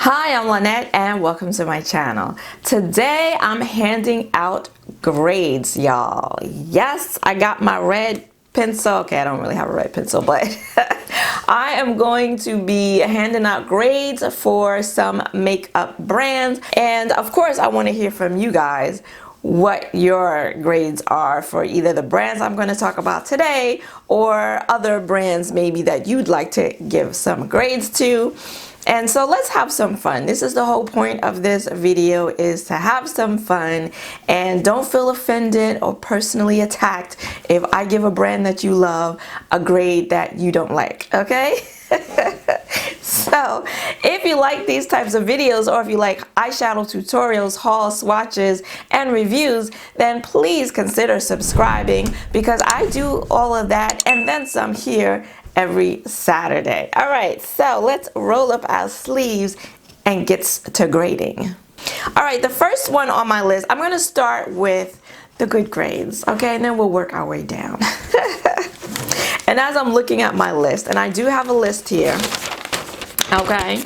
Hi, I'm Lynette and welcome to my channel. Today I'm handing out grades, y'all. Yes, I got my red pencil. Okay, I don't really have a red pencil, but I am going to be handing out grades for some makeup brands. And of course, I want to hear from you guys what your grades are for either the brands I'm going to talk about today or other brands maybe that you'd like to give some grades to. And so let's have some fun. This is the whole point of this video, is to have some fun, and don't feel offended or personally attacked if I give a brand that you love a grade that you don't like, okay? So if you like these types of videos, or if you like eyeshadow tutorials, hauls, swatches, and reviews, then please consider subscribing, because I do all of that and then some here every Saturday. All right, so let's roll up our sleeves and get to grading. All right, the first one on my list, I'm going to start with the good grades, okay, and then we'll work our way down. And as I'm looking at my list, and I do have a list here, okay,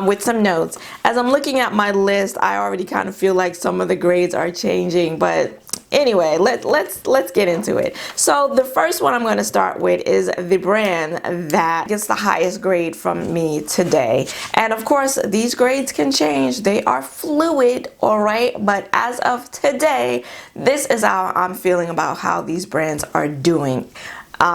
with some notes. As I'm looking at my list, I already kind of feel like some of the grades are changing, but anyway, let's get into it. So the first one I'm going to start with is the brand that gets the highest grade from me today. And of course, these grades can change. They are fluid, all right? But as of today, this is how I'm feeling about how these brands are doing.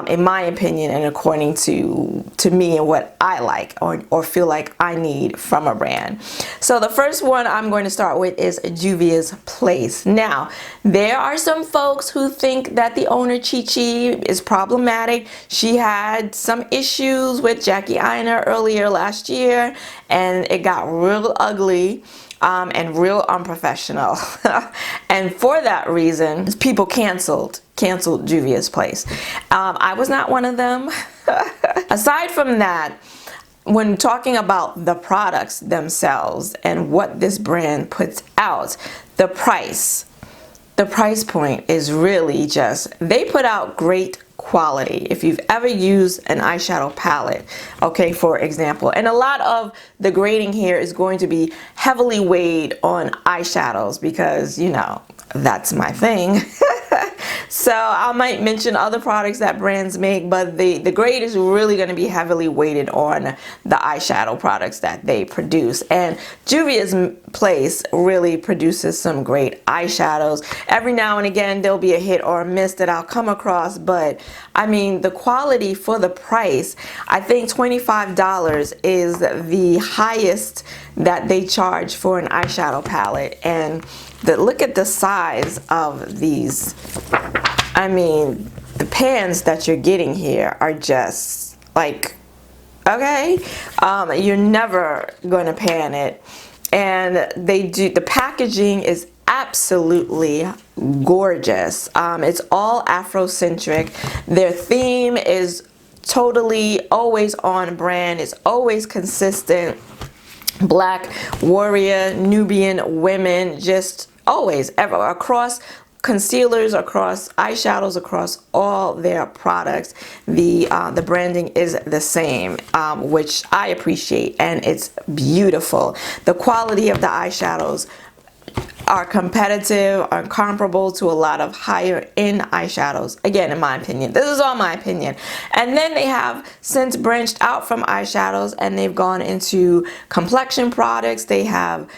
In my opinion, and according to me and what I like or feel like I need from a brand. So the first one I'm going to start with is Juvia's Place. Now, there are some folks who think that the owner Chi Chi is problematic. She had some issues with Jackie Aina earlier last year, and it got real ugly. And real unprofessional. And for that reason, people canceled Juvia's Place. I was not one of them. Aside from that, when talking about the products themselves and what this brand puts out, the price point is really just, they put out great quality. If you've ever used an eyeshadow palette, okay, for example, and a lot of the grading here is going to be heavily weighed on eyeshadows because, you know, that's my thing. So I might mention other products that brands make, but the grade is really going to be heavily weighted on the eyeshadow products that they produce. And Juvia's Place really produces some great eyeshadows. Every now and again there'll be a hit or a miss that I'll come across, but I mean, the quality for the price, I think $25 is the highest that they charge for an eyeshadow palette. And look at the size of these. I mean, the pans that you're getting here are just like, okay, you're never going to pan it. And the packaging is absolutely gorgeous. It's all Afrocentric. Their theme is totally always on brand. It's always consistent. Black warrior, Nubian women, just always, ever, across concealers, across eyeshadows, across all their products. The branding is the same, which I appreciate, and it's beautiful. The quality of the eyeshadows are competitive, are comparable to a lot of higher end eyeshadows, again, in my opinion. This is all my opinion. And then they have since branched out from eyeshadows, and they've gone into complexion products. They have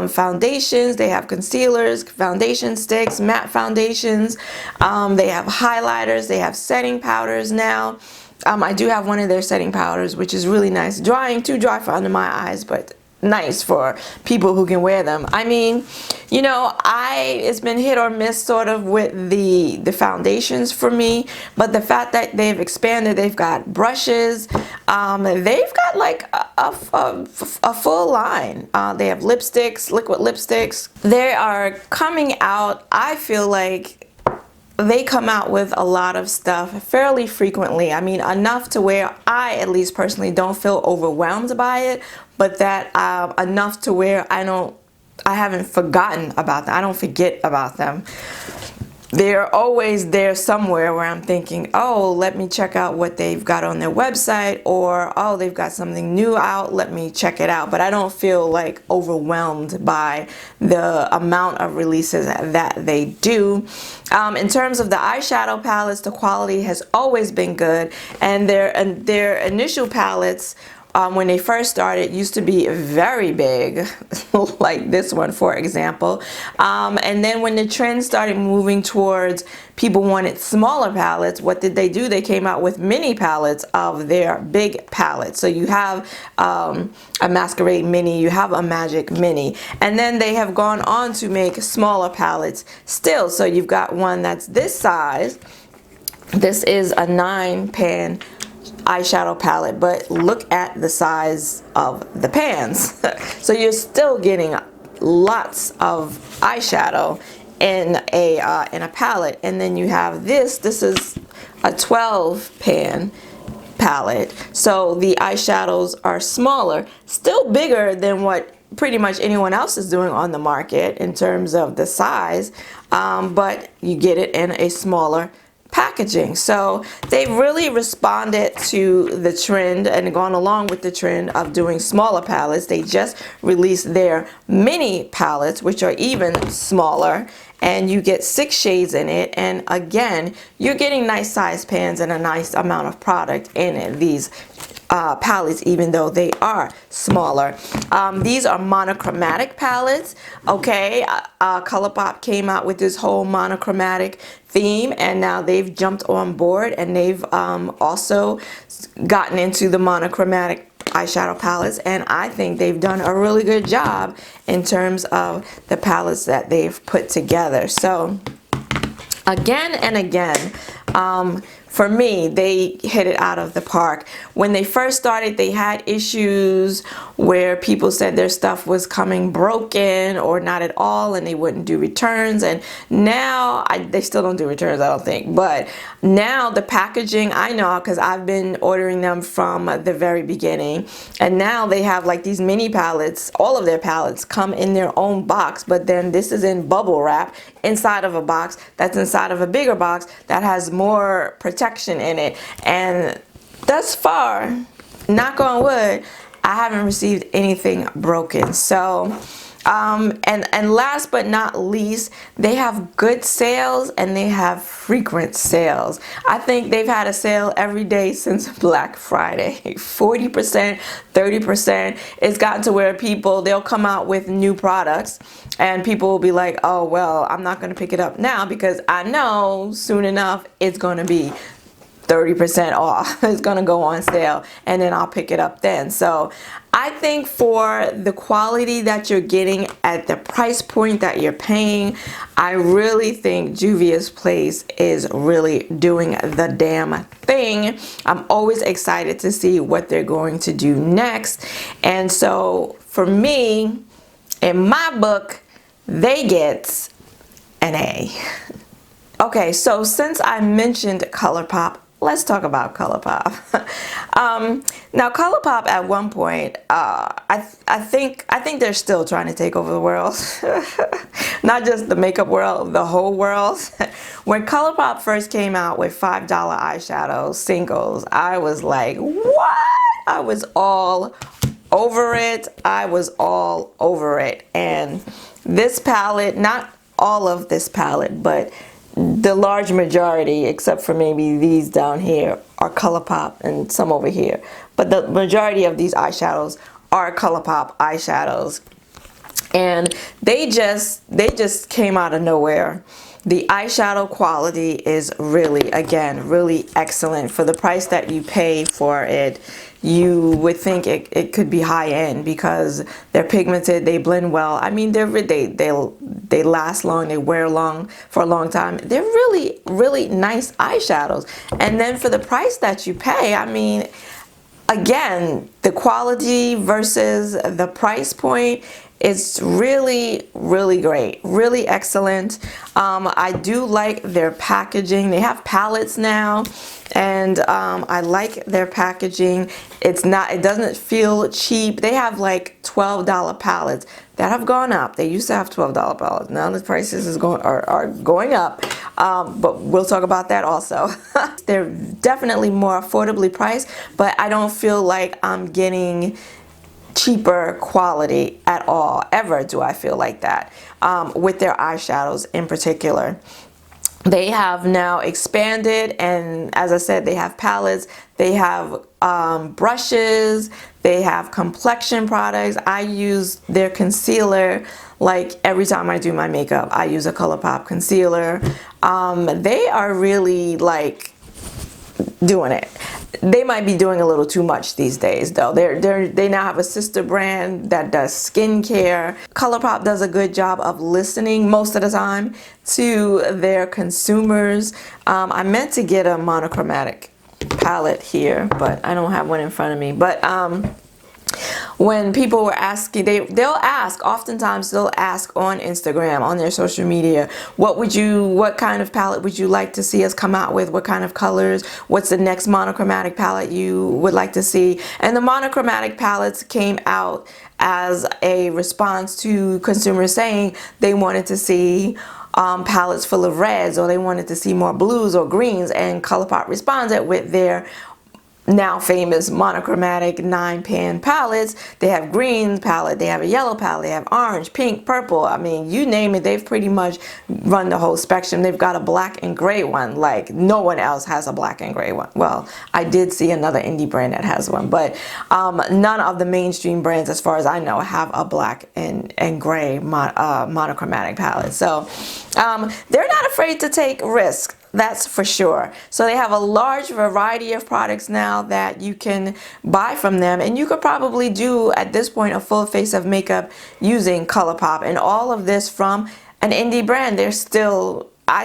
foundations, they have concealers, foundation sticks, matte foundations, they have highlighters, they have setting powders now. I do have one of their setting powders, which is really nice. Too dry for under my eyes, but nice for people who can wear them. I mean, you know, it's been hit or miss sort of with the foundations for me, but the fact that they've expanded, they've got brushes, they've got like a full line. They have lipsticks, liquid lipsticks. They are coming out, I feel like they come out with a lot of stuff fairly frequently. I mean, enough to where I, at least personally, don't feel overwhelmed by it, but that enough to where I haven't forgotten about them. I don't forget about them. they're always there somewhere where I'm thinking, oh, let me check out what they've got on their website, or oh, they've got something new out, let me check it out. But I don't feel like overwhelmed by the amount of releases that they do. In terms of the eyeshadow palettes, the quality has always been good, and their initial palettes, when they first started, used to be very big, like this one, for example. And then when the trend started moving towards people wanted smaller palettes, what did they do? They came out with mini palettes of their big palettes. So you have a Masquerade Mini, you have a Magic Mini, and then they have gone on to make smaller palettes still. So you've got one that's this size. This is a 9-pan eyeshadow palette, but look at the size of the pans. So you're still getting lots of eyeshadow in a palette. And then you have this is a 12-pan palette, so the eyeshadows are smaller, still bigger than what pretty much anyone else is doing on the market in terms of the size, but you get it in a smaller packaging. So they've really responded to the trend and gone along with the trend of doing smaller palettes. They just released their mini palettes, which are even smaller, and you get 6 shades in it. And again, you're getting nice size pans and a nice amount of product in these palettes, even though they are smaller. These are monochromatic palettes. Okay, Colourpop came out with this whole monochromatic theme, and now they've jumped on board, and they've also gotten into the monochromatic eyeshadow palettes, and I think they've done a really good job in terms of the palettes that they've put together. So again and again, for me, they hit it out of the park. When they first started, they had issues where people said their stuff was coming broken or not at all, and they wouldn't do returns. And now, they still don't do returns, I don't think. But now the packaging, I know, because I've been ordering them from the very beginning. And now they have like these mini palettes. All of their palettes come in their own box, but then this is in bubble wrap inside of a box that's inside of a bigger box that has more protection in it. And thus far, knock on wood, I haven't received anything broken. So and last but not least, they have good sales and they have frequent sales. I think they've had a sale every day since Black Friday. 40%, 30%. It's gotten to where they'll come out with new products and people will be like, oh, well, I'm not going to pick it up now because I know soon enough it's going to be 30% off. It's going to go on sale, and then I'll pick it up then. So I think for the quality that you're getting at the price point that you're paying, I really think Juvia's Place is really doing the damn thing. I'm always excited to see what they're going to do next. And so for me, in my book, they get an A. Okay, so since I mentioned Colourpop, let's talk about Colourpop. Now, Colourpop at one point, I think they're still trying to take over the world. Not just the makeup world, the whole world. When Colourpop first came out with $5 eyeshadow singles, I was like, what? I was all over it. I was all over it. And this palette, not all of this palette, but the large majority, except for maybe these down here, are Colourpop and some over here. But the majority of these eyeshadows are Colourpop eyeshadows. And they just came out of nowhere. The eyeshadow quality is really, again, really excellent. For the price that you pay for it, you would think it could be high end because they're pigmented, they blend well. I mean, they last long, they wear long for a long time. They're really, really nice eyeshadows. And then for the price that you pay, I mean, again, the quality versus the price point, It's really, really great, really excellent. I do like their packaging. They have palettes now, and I like their packaging. It doesn't feel cheap. They have like $12 palettes that have gone up. They used to have $12 palettes. Now the prices are going up, but we'll talk about that also. They're definitely more affordably priced, but I don't feel like I'm getting cheaper quality at all. Ever do I feel like that with their eyeshadows in particular. They have now expanded, and as I said, they have palettes, they have brushes, they have complexion products. I use their concealer like every time I do my makeup. I use a Colourpop concealer. They are really like doing it. They might be doing a little too much these days though. They now have a sister brand that does skincare. Colourpop does a good job of listening most of the time to their consumers. I meant to get a monochromatic palette here, but I don't have one in front of me. But when people were asking, oftentimes they'll ask on Instagram, on their social media, what kind of palette would you like to see us come out with? What kind of colors? What's the next monochromatic palette you would like to see? And the monochromatic palettes came out as a response to consumers saying they wanted to see palettes full of reds, or they wanted to see more blues or greens, and Colourpop responded with their now famous monochromatic 9-pan palettes. They have green palette, they have a yellow palette, they have orange, pink, purple. I mean, you name it, they've pretty much run the whole spectrum. They've got a black and gray one, like no one else has a black and gray one. Well, I did see another indie brand that has one, but none of the mainstream brands, as far as I know, have a black and gray monochromatic palette. So they're not afraid to take risks. That's for sure. So they have a large variety of products now that you can buy from them, and you could probably do at this point a full face of makeup using Colourpop, and all of this from an indie brand. I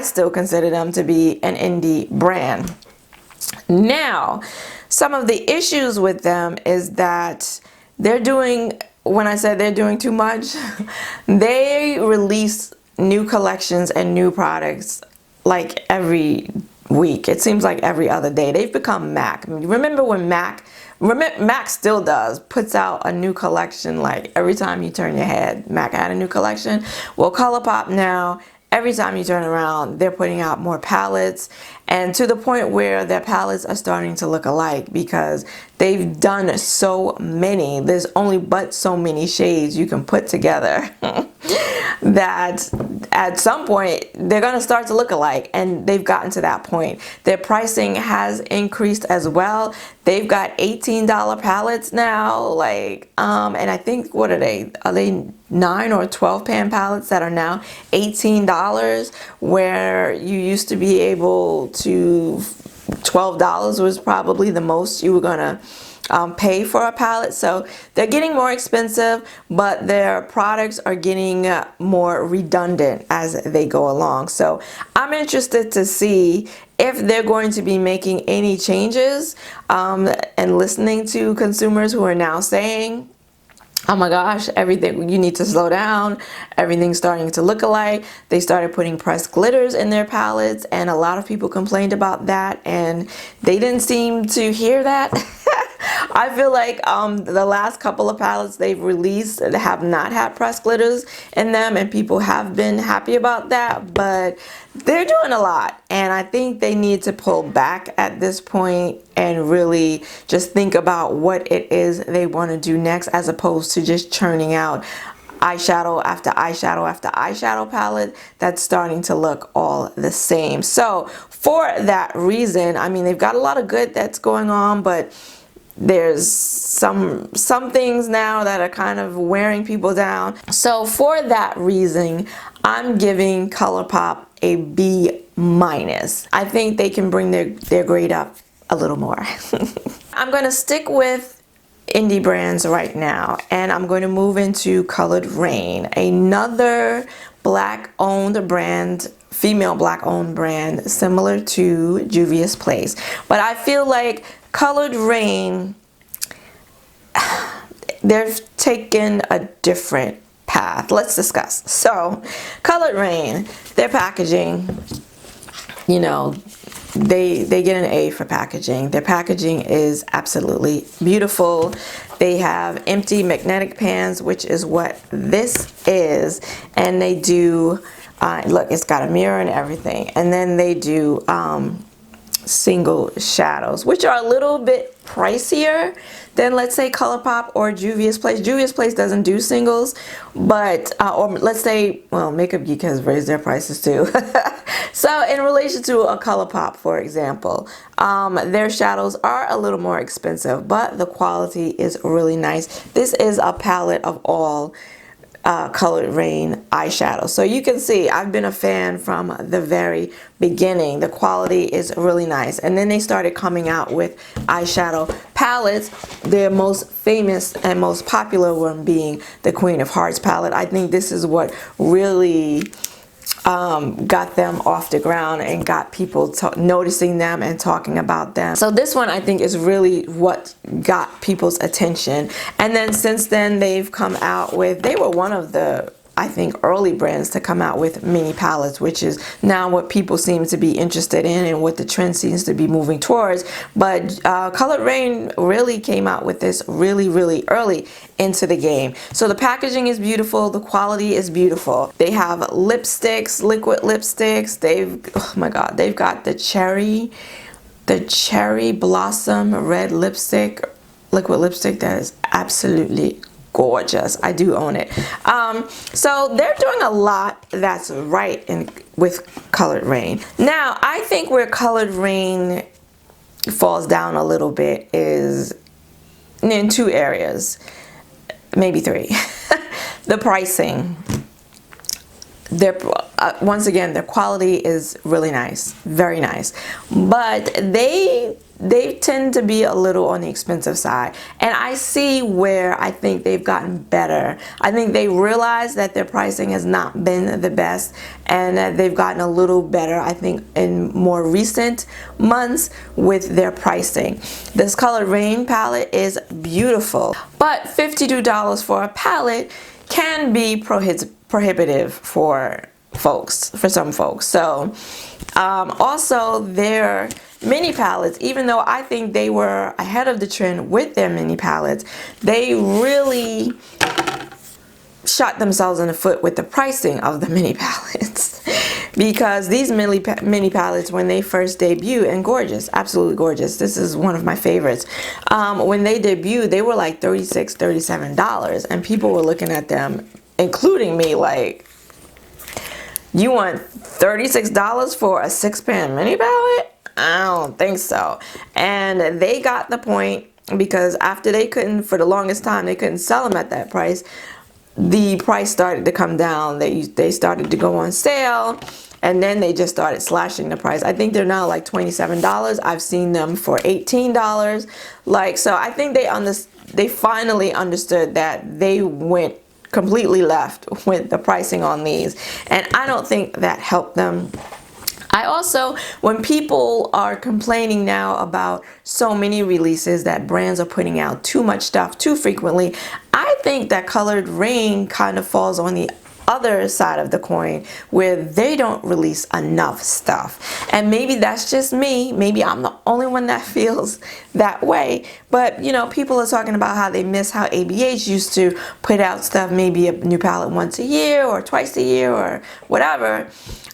still consider them to be an indie brand. Now, some of the issues with them is that when I said they're doing too much, they release new collections and new products like every week. It seems like every other day. They've become MAC. Remember when MAC still puts out a new collection like every time you turn your head. MAC had a new collection. Well, Colourpop now, every time you turn around, they're putting out more palettes, and to the point where their palettes are starting to look alike because they've done so many. There's only but so many shades you can put together that at some point they're going to start to look alike, and they've gotten to that point. Their pricing has increased as well. They've got $18 palettes now, like and I think, what are they 9 or 12 pan palettes that are now $18, where you used to be able to $12 was probably the most you were gonna pay for a palette. So they're getting more expensive, but their products are getting more redundant as they go along. So I'm interested to see if they're going to be making any changes and listening to consumers who are now saying, oh my gosh, everything, you need to slow down. Everything's starting to look alike. They started putting pressed glitters in their palettes, and a lot of people complained about that, and they didn't seem to hear that. I feel like the last couple of palettes they've released have not had pressed glitters in them, and people have been happy about that, but they're doing a lot, and I think they need to pull back at this point and really just think about what it is they want to do next, as opposed to just churning out eyeshadow after eyeshadow after eyeshadow palette that's starting to look all the same. So for that reason, I mean, they've got a lot of good that's going on, but there's some things now that are kind of wearing people down. So for that reason, I'm giving Colourpop a B-. I think they can bring their grade up a little more. I'm going to stick with indie brands right now, and I'm going to move into Colored Raine, another black-owned brand, female black-owned brand, similar to Juvia's Place. But I feel like Colored Raine, they've taken a different path. Let's discuss. So, Colored Raine, their packaging, you know, they get an A for packaging. Their packaging is absolutely beautiful. They have empty magnetic pans, which is what this is, and they do look, it's got a mirror and everything, and then they do single shadows, which are a little bit pricier than, let's say, Colourpop or Juvia's Place. Juvia's Place doesn't do singles, but or let's say, well, Makeup Geek has raised their prices too. So in relation to a Colourpop, for example, their shadows are a little more expensive, but the quality is really nice. This is a palette of all Colored Raine eyeshadow. So you can see I've been a fan from the very beginning. The quality is really nice. And then they started coming out with eyeshadow palettes. Their most famous and most popular one being the Queen of Hearts palette. I think this is what really got them off the ground and got people noticing them and talking about them. So this one I think is really what got people's attention. And then since then they've come out with, they were one of the, I think, early brands to come out with mini palettes, which is now what people seem to be interested in and what the trend seems to be moving towards. But Colored Raine really came out with this really early into the game. So the packaging is beautiful, the quality is beautiful. They have lipsticks, liquid lipsticks. Oh my god, they've got the cherry blossom red lipstick, liquid lipstick that is absolutely gorgeous. I do own it. So they're doing a lot that's right with Colored Raine. Now, I think where Colored Raine falls down a little bit is in two areas, maybe three. The pricing. Once again, their quality is really nice, very nice, but they tend to be a little on the expensive side, and I see where I think they've gotten better. I think they realize that their pricing has not been the best, and that they've gotten a little better, I think, in more recent months with their pricing. This Colored Raine palette is beautiful, but $52 for a palette can be prohibitive for some folks. So also their mini palettes, even though I think they were ahead of the trend with their mini palettes, they really shot themselves in the foot with the pricing of the mini palettes. Because these mini palettes, when they first debuted, and gorgeous, absolutely gorgeous, this is one of my favorites, when they debuted, they were like $36, $37, and people were looking at them, including me, like, you want $36 for a 6-pan mini palette? I don't think so. And they got the point, because after they couldn't, for the longest time, they couldn't sell them at that price. The price started to come down. They started to go on sale, and then they just started slashing the price. I think they're now like $27. I've seen them for $18. Like, so I think they finally understood that they went completely left with the pricing on these, and I don't think that helped them. I also, when people are complaining now about so many releases, that brands are putting out too much stuff too frequently, I think that Colored Raine kind of falls on the other side of the coin, where they don't release enough stuff. And maybe that's just me, maybe I'm the only one that feels that way, but you know, people are talking about how they miss how ABH used to put out stuff, maybe a new palette once a year or twice a year or whatever.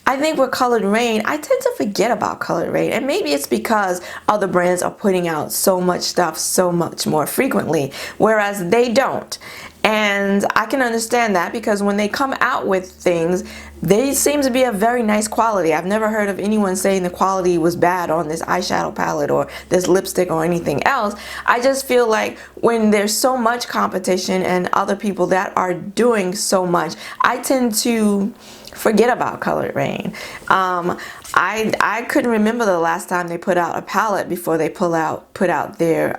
I think with Colored Raine, I tend to forget about Colored Raine, and maybe it's because other brands are putting out so much stuff so much more frequently, whereas they don't. And I can understand that, because when they come out with things, they seem to be a very nice quality. I've never heard of anyone saying the quality was bad on this eyeshadow palette or this lipstick or anything else. I just feel like when there's so much competition and other people that are doing so much, I tend to forget about Colored Raine. I couldn't remember the last time they put out a palette before they put out their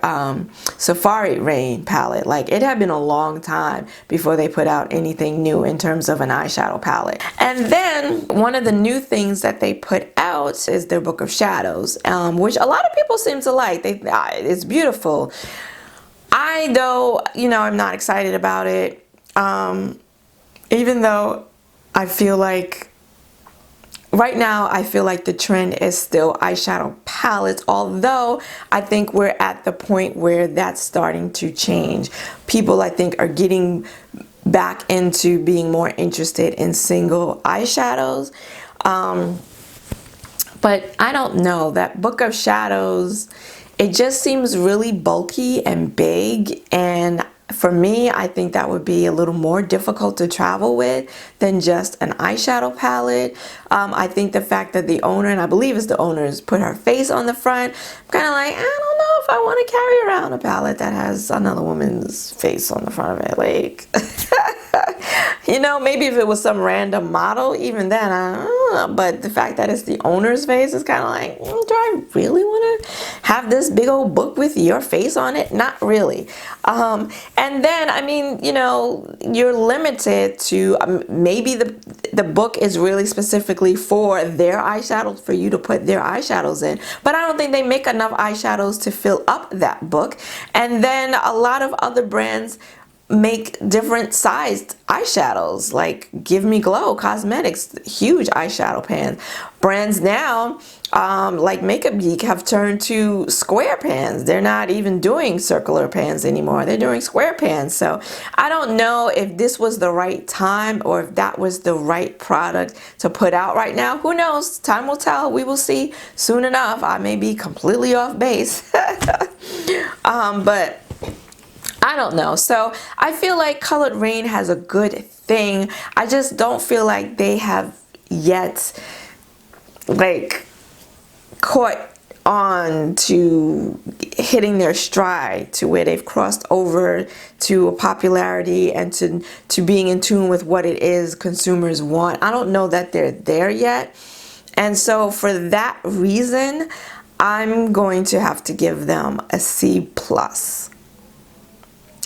Safari Raine palette. Like, it had been a long time before they put out anything new in terms of an eyeshadow palette. And then one of the new things that they put out is their Book of Shadows, which a lot of people seem to like. It's beautiful. I, though, you know, I'm not excited about it. even though I feel like right now, I feel like the trend is still eyeshadow palettes, although I think we're at the point where that's starting to change. People, I think, are getting back into being more interested in single eyeshadows. But I don't know, that Book of Shadows, it just seems really bulky and big, and for me, I think that would be a little more difficult to travel with than just an eyeshadow palette. I think the fact that the owner, and I believe it's the owner's, put her face on the front, I'm kind of like, I don't know if I want to carry around a palette that has another woman's face on the front of it. Like, you know, maybe if it was some random model, even then, I don't know. But the fact that it's the owner's face is kind of like, do I really want to have this big old book with your face on it? Not really. And then, I mean, you know, you're limited to, maybe the book is really specifically for their eyeshadows, for you to put their eyeshadows in. But I don't think they make enough eyeshadows to fill up that book. And then a lot of other brands make different sized eyeshadows, like Give Me Glow Cosmetics, huge eyeshadow pans. Brands now, like Makeup Geek, have turned to square pans. They're not even doing circular pans anymore. They're doing square pans. So I don't know if this was the right time or if that was the right product to put out right now. Who knows? Time will tell. We will see soon enough. I may be completely off base. But I don't know. So I feel like Colored Raine has a good thing. I just don't feel like they have yet, like, caught on to hitting their stride to where they've crossed over to a popularity and to being in tune with what it is consumers want. I don't know that they're there yet. And so for that reason, I'm going to have to give them a C+.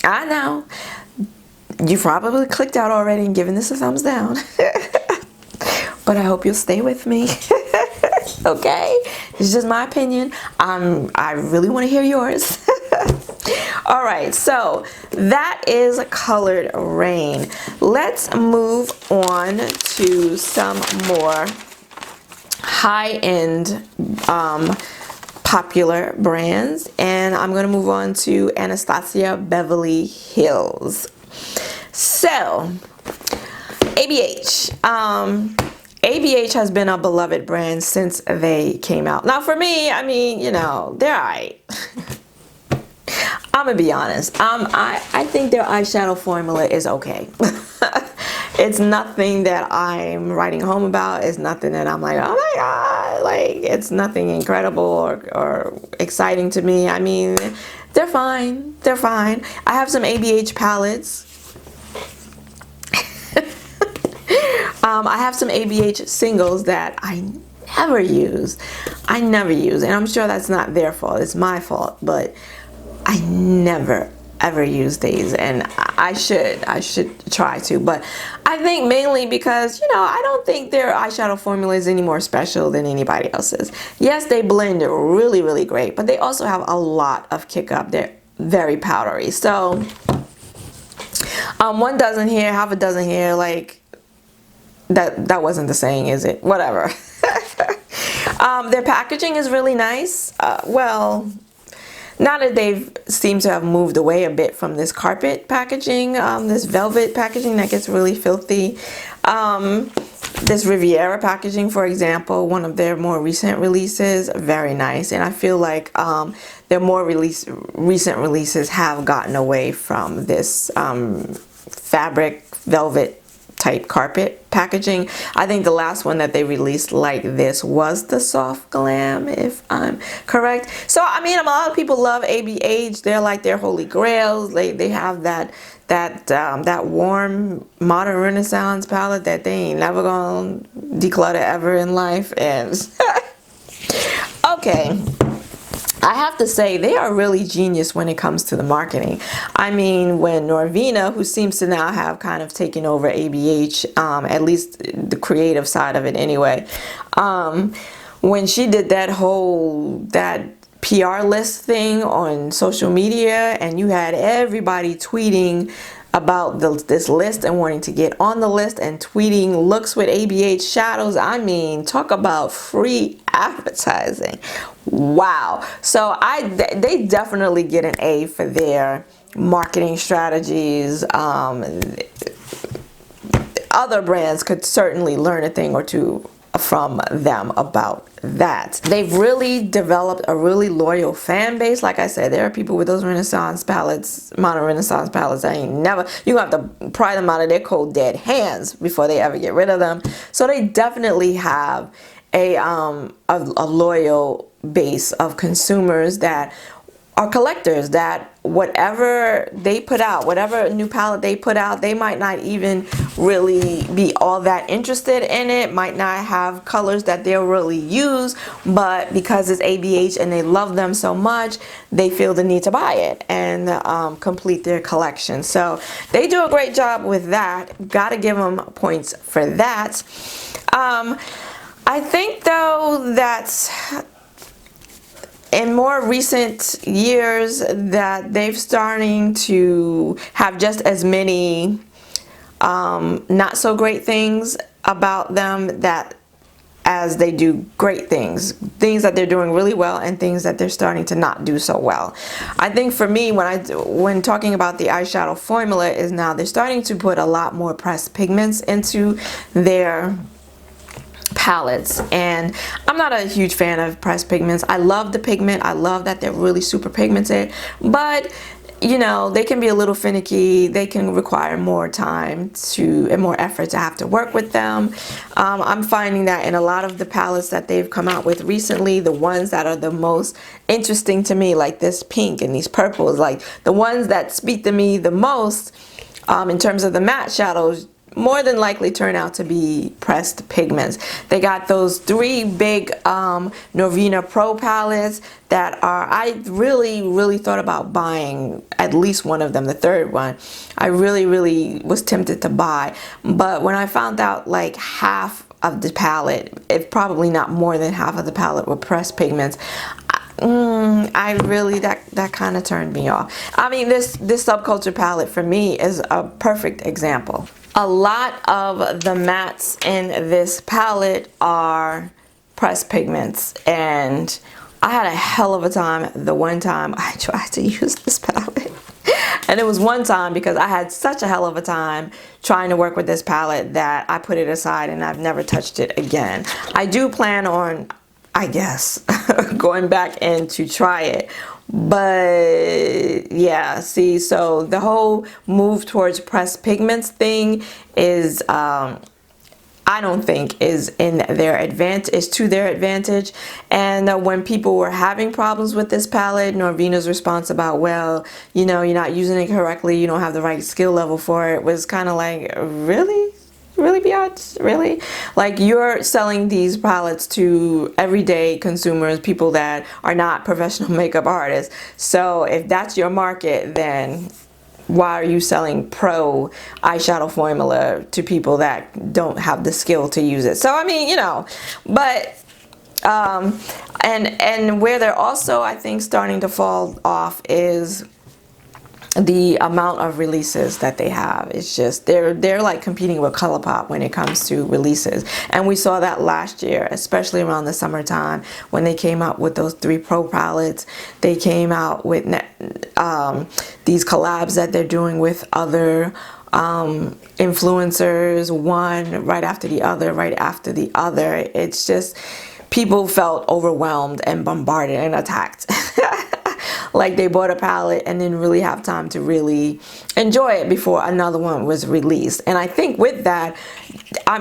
I know you probably clicked out already and given this a thumbs down, but I hope you'll stay with me. Okay, it's just my opinion. I really want to hear yours. All right, so that is Colored Raine. Let's move on to some more high-end popular brands, and I'm going to move on to Anastasia Beverly Hills. So ABH. ABH has been a beloved brand since they came out. Now for me, I mean, you know, they're alright. I'm gonna be honest. I think their eyeshadow formula is okay. It's nothing that I'm writing home about. It's nothing that I'm like, oh my God, like, it's nothing incredible or exciting to me. I mean, they're fine. They're fine. I have some ABH palettes. I have some ABH singles that I never use. And I'm sure that's not their fault. It's my fault. But I never ever use these, and I should try to, but I think mainly because, you know, I don't think their eyeshadow formula is any more special than anybody else's. Yes, they blend really, really great, but they also have a lot of kick up. They're very powdery. So 1 dozen here, half a dozen here, like that wasn't the saying, is it? Whatever. Their packaging is really nice. Well, now that they've seemed to have moved away a bit from this carpet packaging, this velvet packaging that gets really filthy. This Riviera packaging, for example, one of their more recent releases, very nice. And I feel like their more recent releases have gotten away from this fabric velvet type carpet packaging. I think the last one that they released like this was the Soft Glam, if I'm correct. So I mean, a lot of people love ABH. They're like their holy grails. They have that warm modern renaissance palette that they ain't never gonna declutter ever in life. And okay, I have to say, they are really genius when it comes to the marketing. I mean, when Norvina, who seems to now have kind of taken over ABH, at least the creative side of it anyway, when she did that PR list thing on social media, and you had everybody tweeting about this list and wanting to get on the list and tweeting looks with ABH shadows. I mean, talk about free advertising. Wow. So they definitely get an A for their marketing strategies. Other brands could certainly learn a thing or two from them about that. They've really developed a really loyal fan base. Like I said, there are people with those Renaissance palettes, mono Renaissance palettes, I ain't never, you're gonna have to pry them out of their cold dead hands before they ever get rid of them. So they definitely have a loyal base of consumers that are collectors, that whatever they put out, whatever new palette they put out, they might not even really be all that interested in it, might not have colors that they'll really use, but because it's ABH and they love them so much, they feel the need to buy it and complete their collection. So they do a great job with that. Gotta give them points for that. I think though that in more recent years that they've starting to have just as many not so great things about them that as they do great things that they're doing really well and things that they're starting to not do so well. I think for me, when talking about the eyeshadow formula, is now they're starting to put a lot more pressed pigments into their palettes, and I'm not a huge fan of pressed pigments. I love the pigment, I love that they're really super pigmented, but you know, they can be a little finicky. They can require more time and more effort to have to work with them. I'm finding that in a lot of the palettes that they've come out with recently, the ones that are the most interesting to me, like this pink and these purples, like the ones that speak to me the most in terms of the matte shadows, more than likely turn out to be pressed pigments. They got those 3 big Norvina Pro palettes that are, I really thought about buying at least one of them, the third one. I really was tempted to buy, but when I found out like half of the palette, if probably not more than half of the palette were pressed pigments, that kind of turned me off. I mean, this Subculture palette for me is a perfect example. A lot of the mattes in this palette are pressed pigments, and I had a hell of a time the one time I tried to use this palette. And it was one time because I had such a hell of a time trying to work with this palette that I put it aside and I've never touched it again. I do plan on, I guess, going back in to try it. But yeah, see, so the whole move towards pressed pigments thing is I don't think is in their advantage, is to their advantage. And when people were having problems with this palette, Norvina's response about, well, you know, you're not using it correctly, you don't have the right skill level for it, was kind of like, really? Really, Biatch? Really? Like, you're selling these palettes to everyday consumers, people that are not professional makeup artists. So if that's your market, then why are you selling pro eyeshadow formula to people that don't have the skill to use it? So I mean, you know, but and where they're also, I think, starting to fall off is the amount of releases that they have. It's just they're like competing with Colourpop when it comes to releases, and we saw that last year, especially around the summertime when they came out with those 3 pro palettes. They came out with these collabs that they're doing with other influencers, one right after the other, right after the other. It's just, people felt overwhelmed and bombarded and attacked. Like they bought a palette and didn't really have time to really enjoy it before another one was released. And I think with that,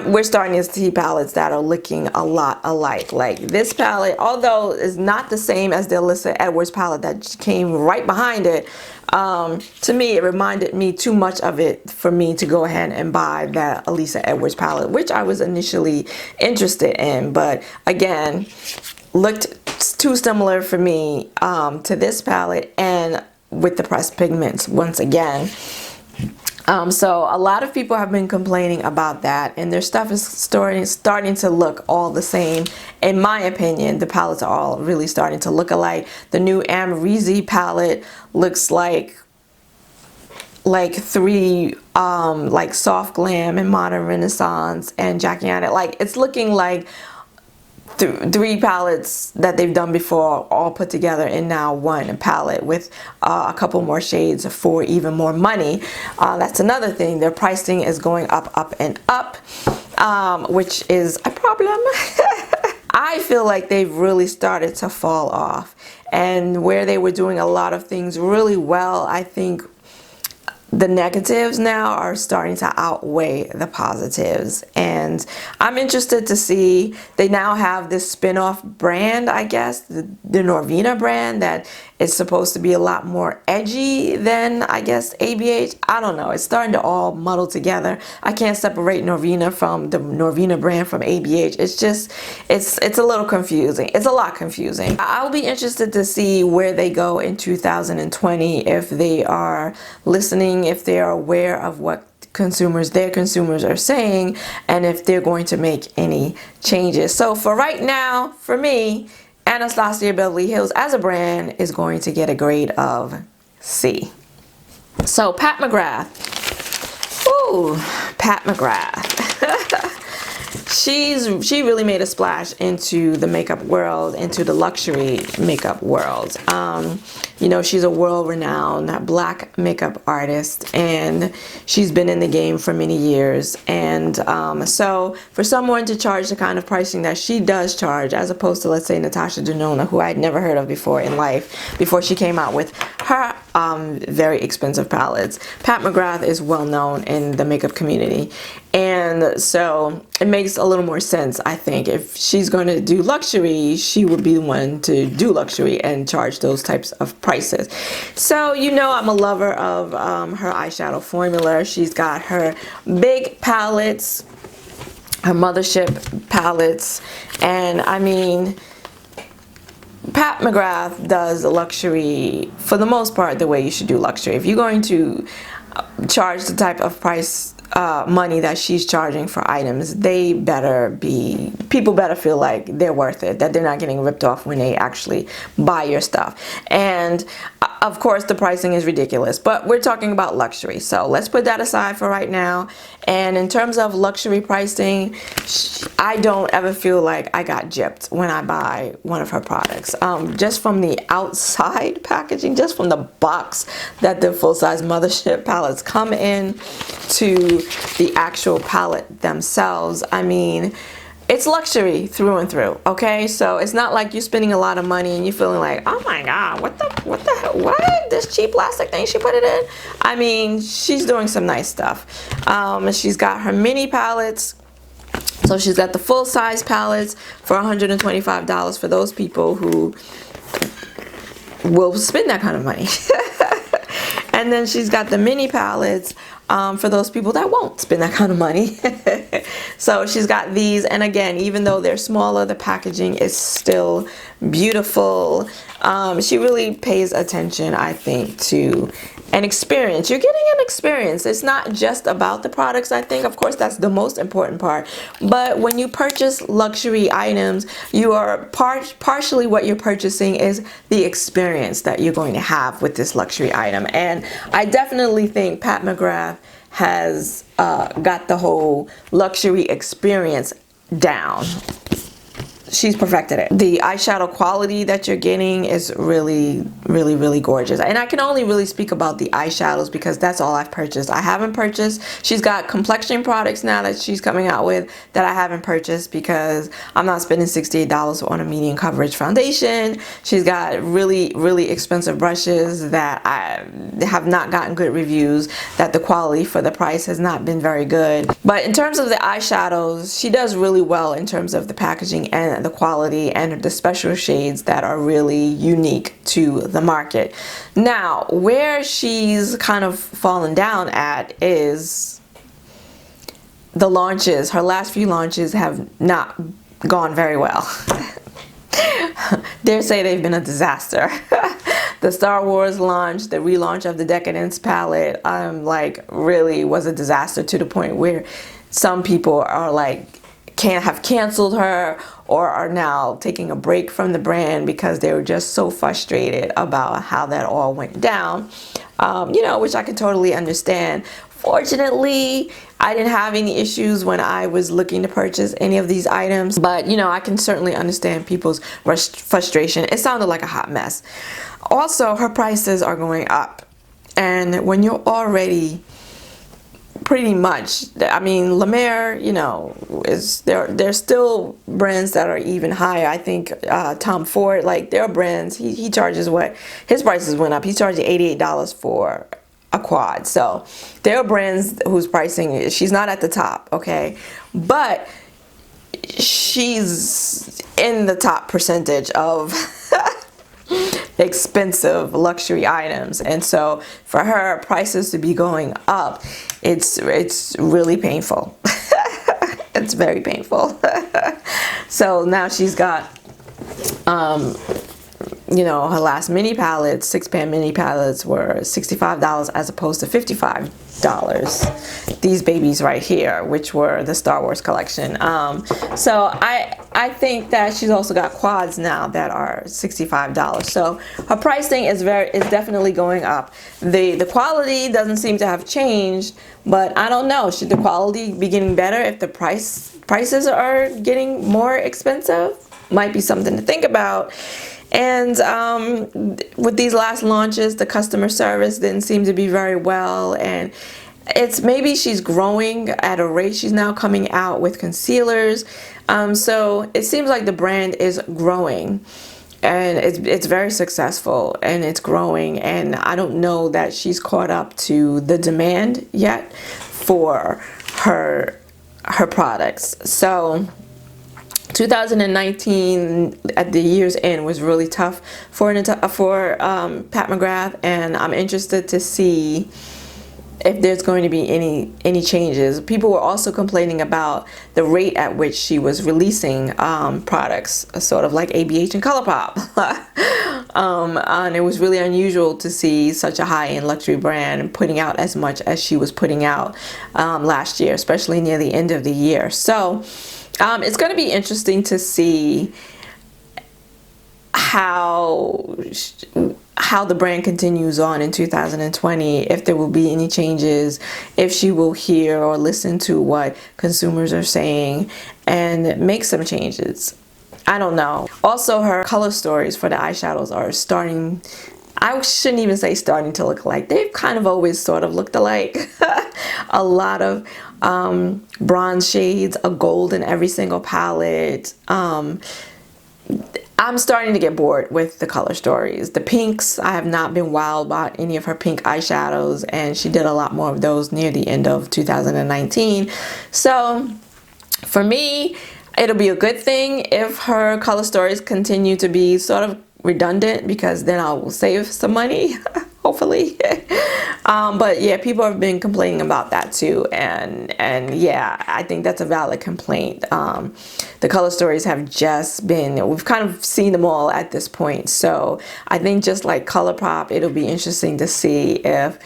we're starting to see palettes that are looking a lot alike. Like this palette, although it's not the same as the Alyssa Edwards palette that came right behind it, to me it reminded me too much of it for me to go ahead and buy that Alyssa Edwards palette, which I was initially interested in, but again, looked too similar for me to this palette, and with the pressed pigments once again. So a lot of people have been complaining about that, and their stuff is starting to look all the same. In my opinion, the palettes are all really starting to look alike. The new Amrezy palette looks like like 3 like soft glam and modern renaissance and Jackie on it. Like it's looking like 3 palettes that they've done before all put together in now one palette with a couple more shades for even more money. That's another thing. Their pricing is going up and up, which is a problem. I feel like they've really started to fall off, and where they were doing a lot of things really well, I think the negatives now are starting to outweigh the positives. And I'm interested to see, they now have this spin-off brand, I guess, the Norvina brand, that is supposed to be a lot more edgy than, I guess, ABH. I don't know. It's starting to all muddle together. I can't separate Norvina from the Norvina brand from ABH. It's just, it's a little confusing. It's a lot confusing. I'll be interested to see where they go in 2020, if they are listening, if they are aware of what their consumers are saying, and if they're going to make any changes. So for right now, for me, Anastasia Beverly Hills as a brand is going to get a grade of C. So Pat McGrath. Ooh, Pat McGrath. She really made a splash into the makeup world, into the luxury makeup world. You know, she's a world-renowned black makeup artist, and she's been in the game for many years. And so for someone to charge the kind of pricing that she does charge, as opposed to, let's say, Natasha Denona, who I'd never heard of before in life, before she came out with her very expensive palettes. Pat McGrath is well known in the makeup community, and so it makes a little more sense, I think. If she's going to do luxury, she would be the one to do luxury and charge those types of prices. So, you know, I'm a lover of her eyeshadow formula. She's got her big palettes, her mothership palettes, and I mean, Pat McGrath does luxury for the most part the way you should do luxury. If you're going to charge the type of price money that she's charging for items, people better feel like they're worth it, that they're not getting ripped off when they actually buy your stuff. And of course the pricing is ridiculous, but we're talking about luxury, so let's put that aside for right now. And in terms of luxury pricing, I don't ever feel like I got gypped when I buy one of her products. Just from the outside packaging, just from the box that the full-size mothership palettes come in, to the actual palette themselves, I mean, it's luxury through and through, okay? So it's not like you're spending a lot of money and you're feeling like, oh my god, what the hell, what, this cheap plastic thing she put it in? I mean, she's doing some nice stuff. She's got her mini palettes. So she's got the full-size palettes for $125 for those people who will spend that kind of money. And then she's got the mini palettes for those people that won't spend that kind of money. So she's got these, and again, even though they're smaller, the packaging is still beautiful. She really pays attention, I think, to an experience. You're getting an experience. It's not just about the products, I think. Of course, that's the most important part. But when you purchase luxury items, you are partially what you're purchasing is the experience that you're going to have with this luxury item. And I definitely think Pat McGrath has got the whole luxury experience down. She's perfected it. The eyeshadow quality that you're getting is really, really, really gorgeous. And I can only really speak about the eyeshadows because that's all I've purchased. I haven't purchased, she's got complexion products now that she's coming out with that I haven't purchased because I'm not spending $68 on a medium coverage foundation. She's got really, really expensive brushes that I have not gotten good reviews, that the quality for the price has not been very good. But in terms of the eyeshadows, she does really well in terms of the packaging and the quality and the special shades that are really unique to the market. Now, where she's kind of fallen down at is the launches. Her last few launches have not gone very well. Dare say they've been a disaster. The Star Wars launch, the relaunch of the Decadence palette, like really was a disaster, to the point where some people are like, can't have canceled her or are now taking a break from the brand because they were just so frustrated about how that all went down. You know, which I can totally understand. Fortunately, I didn't have any issues when I was looking to purchase any of these items, but you know, I can certainly understand people's frustration. It sounded like a hot mess. Also, her prices are going up, and when you're already pretty much, I mean, La Mer, you know, is there's still brands that are even higher. I think Tom Ford, like their brands, he charges what his prices went up. He's charging $88 for a quad. So there are brands whose pricing, she's not at the top, okay, but she's in the top percentage of expensive luxury items. And so for her prices to be going up, it's really painful. It's very painful. So now she's got you know, her last mini palettes, 6-pan mini palettes, were $65 as opposed to $55. These babies right here, which were the Star Wars collection. So I think that she's also got quads now that are $65. So her pricing is definitely going up. The quality doesn't seem to have changed, but I don't know. Should the quality be getting better if the prices are getting more expensive? Might be something to think about. And with these last launches, the customer service didn't seem to be very well, and it's maybe she's growing at a rate. She's now coming out with concealers, so it seems like the brand is growing, and it's very successful, and it's growing, and I don't know that she's caught up to the demand yet for her products. So 2019 at the year's end was really tough for Pat McGrath, and I'm interested to see if there's going to be any changes. People were also complaining about the rate at which she was releasing products, sort of like ABH and Colourpop. And it was really unusual to see such a high-end luxury brand putting out as much as she was putting out last year, especially near the end of the year. So it's going to be interesting to see how the brand continues on in 2020, if there will be any changes, if she will hear or listen to what consumers are saying and make some changes. I don't know. Also, her color stories for the eyeshadows are starting, I shouldn't even say starting to look alike. They've kind of always sort of looked alike. A lot of bronze shades, a gold in every single palette. I'm starting to get bored with the color stories. The pinks, I have not been wild about any of her pink eyeshadows, and she did a lot more of those near the end of 2019. So for me, it'll be a good thing if her color stories continue to be sort of redundant, because then I will save some money, hopefully. But yeah, people have been complaining about that too, and yeah, I think that's a valid complaint. The color stories have just been, we've kind of seen them all at this point. So I think just like Colourpop, it'll be interesting to see if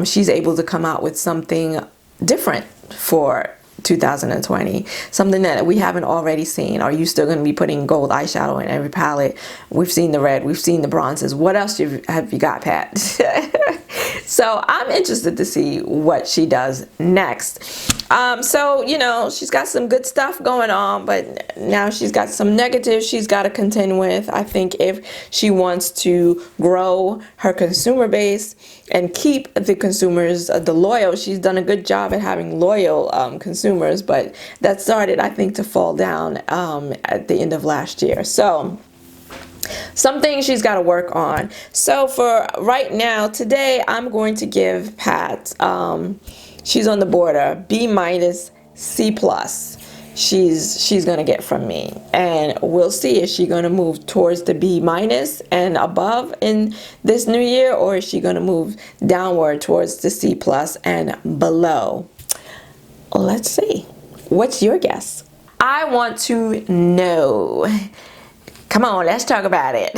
she's able to come out with something different for 2020, something that we haven't already seen. Are you still going to be putting gold eyeshadow in every palette? We've seen the red, we've seen the bronzes. What else have you got, Pat? So I'm interested to see what she does next. So, you know, she's got some good stuff going on, but now she's got some negatives she's got to contend with. I think if she wants to grow her consumer base and keep the consumers, the loyal, she's done a good job at having loyal consumers, but that started, I think, to fall down at the end of last year. So some things she's got to work on. So for right now, today, I'm going to give Pat, she's on the border, B-, C+. She's gonna get from me, and we'll see, is she gonna move towards the B- and above in this new year, or is she gonna move downward towards the C+ and below? Let's see. What's your guess? I want to know. Come on, let's talk about it.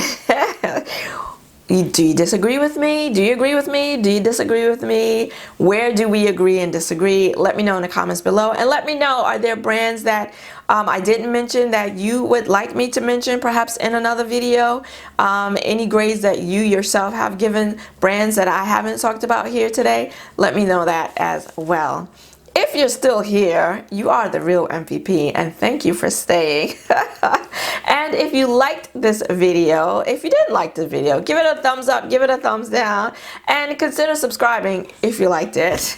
Do you disagree with me? Do you agree with me? Do you disagree with me? Where do we agree and disagree? Let me know in the comments below, and let me know, are there brands that I didn't mention that you would like me to mention perhaps in another video? Any grades that you yourself have given brands that I haven't talked about here today? Let me know that as well. If you're still here, you are the real MVP, and thank you for staying. And if you liked this video, if you didn't like the video, give it a thumbs up, give it a thumbs down, and consider subscribing if you liked it.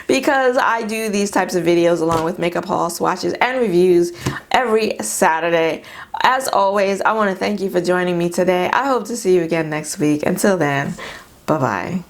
Because I do these types of videos along with makeup hauls, swatches, and reviews every Saturday. As always, I want to thank you for joining me today. I hope to see you again next week. Until then, bye-bye.